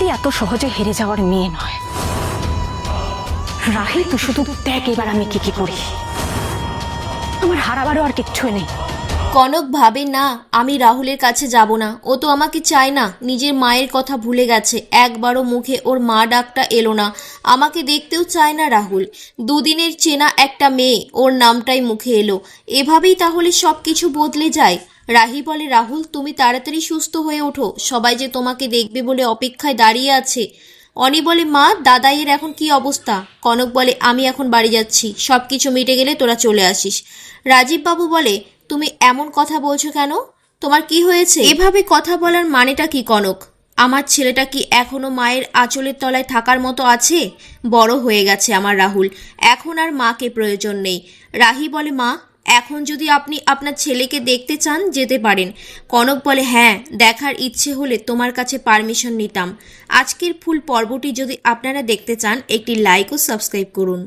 রাহি এত সহজে হেরে যাওয়ার মেয়ে নয়। রাহি তুই শুধু দেখ এবার আমি কি কি করি, আমার হারাবারও আর কিচ্ছু নেই। কনক ভাবে না আমি রাহুলের কাছে যাব না, ও তো আমাকে চায় না, নিজের মায়ের কথা ভুলে গেছে, একবারও মুখে ওর মা ডাকটা এলো না, আমাকে দেখতেও চায় না রাহুল। দুদিনের চেনা একটা মেয়ে, ওর নামটাই মুখে এলো, এভাবেই তাহলে সব কিছু বদলে যায়। রাহি বলে, রাহুল তুমি তাড়াতাড়ি সুস্থ হয়ে ওঠো, সবাই যে তোমাকে দেখবে বলে অপেক্ষায় দাঁড়িয়ে আছে। অনি বলে, মা দাদাইয়ের এখন কি অবস্থা? কনক বলে, আমি এখন বাড়ি যাচ্ছি, সব কিছু মিটে গেলে তোরা চলে আসিস। রাজীব বাবু বলে, তুমি এমন কথা বলছো কেন? তোমার কি হয়েছে? এভাবে কথা বলার মানেটা কি কনক? আমার ছেলেটা কি এখনো মায়ের আঁচলের তলায় থাকার মতো আছে? বড় হয়ে গেছে আমার রাহুল, এখন আর মাকে প্রয়োজন নেই। রাহি বলে, মা এখন যদি আপনি আপনার ছেলেকে দেখতে চান যেতে পারেন। কনক বলে, হ্যাঁ দেখার ইচ্ছে হলে তোমার কাছে পারমিশন নিতাম। আজকের ফুল পর্বটি যদি আপনারা দেখতে চান একটি লাইক ও সাবস্ক্রাইব করুন।